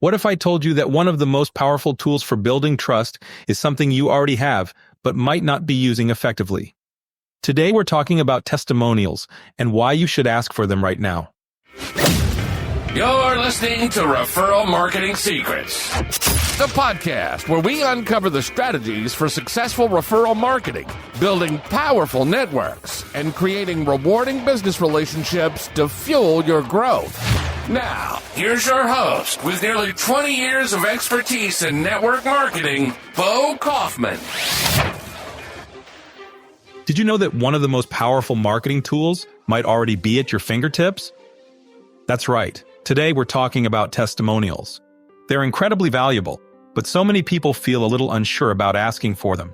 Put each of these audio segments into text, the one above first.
What if I told you that one of the most powerful tools for building trust is something you already have, but might not be using effectively? Today we're talking about testimonials and why you should ask for them right now. You're listening to Referral Marketing Secrets, the podcast where we uncover the strategies for successful referral marketing, building powerful networks, and creating rewarding business relationships to fuel your growth. Now, here's your host with nearly 20 years of expertise in network marketing, Bo Kaufman. Did you know that one of the most powerful marketing tools might already be at your fingertips? That's right. Today we're talking about testimonials. They're incredibly valuable, but so many people feel a little unsure about asking for them.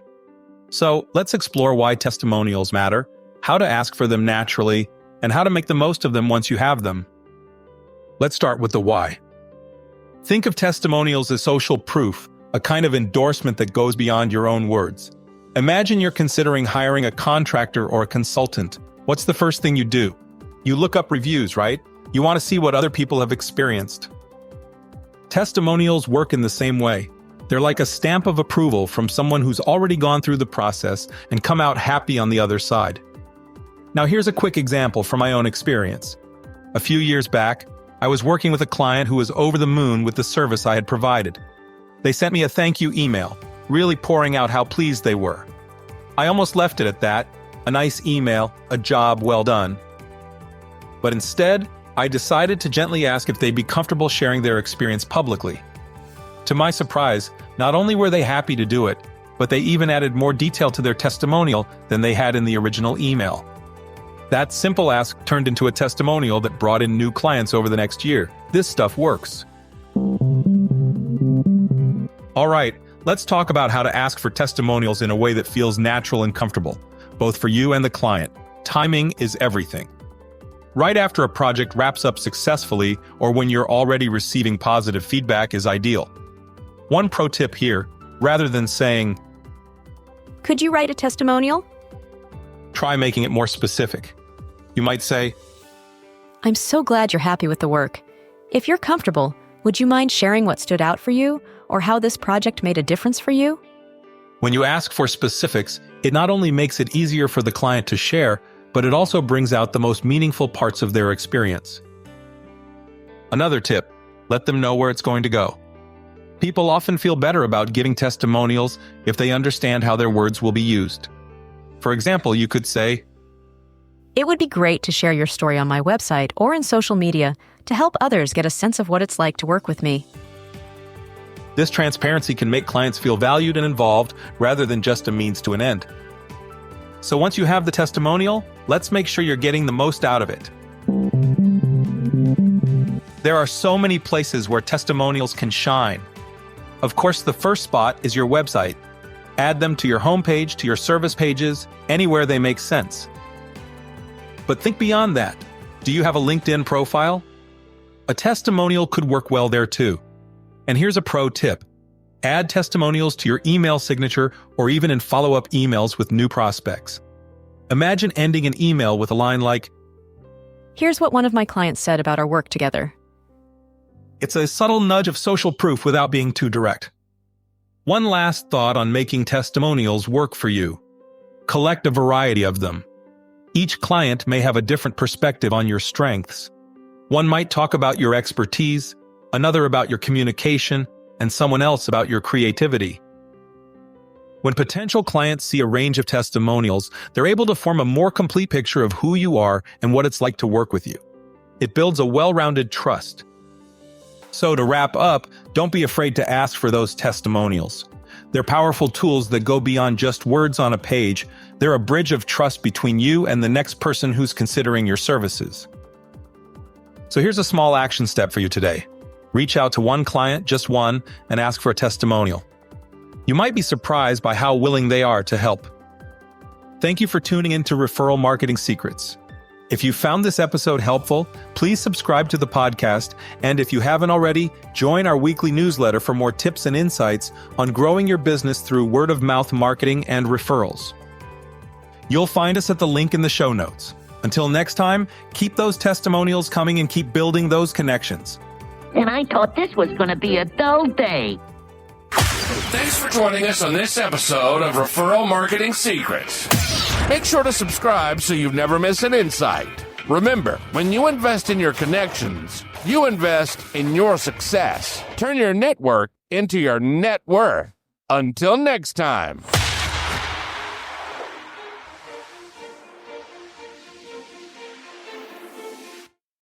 So let's explore why testimonials matter, how to ask for them naturally, and how to make the most of them once you have them. Let's start with the why. Think of testimonials as social proof, a kind of endorsement that goes beyond your own words. Imagine you're considering hiring a contractor or a consultant. What's the first thing you do? You look up reviews, right? You want to see what other people have experienced. Testimonials work in the same way. They're like a stamp of approval from someone who's already gone through the process and come out happy on the other side. Now here's a quick example from my own experience. A few years back, I was working with a client who was over the moon with the service I had provided. They sent me a thank you email, really pouring out how pleased they were. I almost left it at that, a nice email, a job well done. But instead, I decided to gently ask if they'd be comfortable sharing their experience publicly. To my surprise, not only were they happy to do it, but they even added more detail to their testimonial than they had in the original email. That simple ask turned into a testimonial that brought in new clients over the next year. This stuff works. All right, let's talk about how to ask for testimonials in a way that feels natural and comfortable, both for you and the client. Timing is everything. Right after a project wraps up successfully or when you're already receiving positive feedback is ideal. One pro tip here, rather than saying, "Could you write a testimonial?" Try making it more specific. You might say, "I'm so glad you're happy with the work. If you're comfortable, would you mind sharing what stood out for you or how this project made a difference for you?" When you ask for specifics, it not only makes it easier for the client to share, but it also brings out the most meaningful parts of their experience. Another tip, let them know where it's going to go. People often feel better about giving testimonials if they understand how their words will be used. For example, you could say, "It would be great to share your story on my website or in social media to help others get a sense of what it's like to work with me." This transparency can make clients feel valued and involved rather than just a means to an end. So once you have the testimonial, let's make sure you're getting the most out of it. There are so many places where testimonials can shine. Of course, the first spot is your website. Add them to your homepage, to your service pages, anywhere they make sense. But think beyond that. Do you have a LinkedIn profile? A testimonial could work well there too. And here's a pro tip. Add testimonials to your email signature or even in follow-up emails with new prospects. Imagine ending an email with a line like, "Here's what one of my clients said about our work together." It's a subtle nudge of social proof without being too direct. One last thought on making testimonials work for you. Collect a variety of them. Each client may have a different perspective on your strengths. One might talk about your expertise, another about your communication, and someone else about your creativity. When potential clients see a range of testimonials, they're able to form a more complete picture of who you are and what it's like to work with you. It builds a well-rounded trust. So to wrap up, don't be afraid to ask for those testimonials. They're powerful tools that go beyond just words on a page. They're a bridge of trust between you and the next person who's considering your services. So here's a small action step for you today. Reach out to one client, just one, and ask for a testimonial. You might be surprised by how willing they are to help. Thank you for tuning in to Referral Marketing Secrets. If you found this episode helpful, please subscribe to the podcast, and if you haven't already, join our weekly newsletter for more tips and insights on growing your business through word-of-mouth marketing and referrals. You'll find us at the link in the show notes. Until next time, keep those testimonials coming and keep building those connections. and I thought this was going to be a dull day. Thanks for joining us on this episode of Referral Marketing Secrets. Make sure to subscribe so you never miss an insight. Remember, when you invest in your connections, you invest in your success. Turn your network into your net worth. Until next time.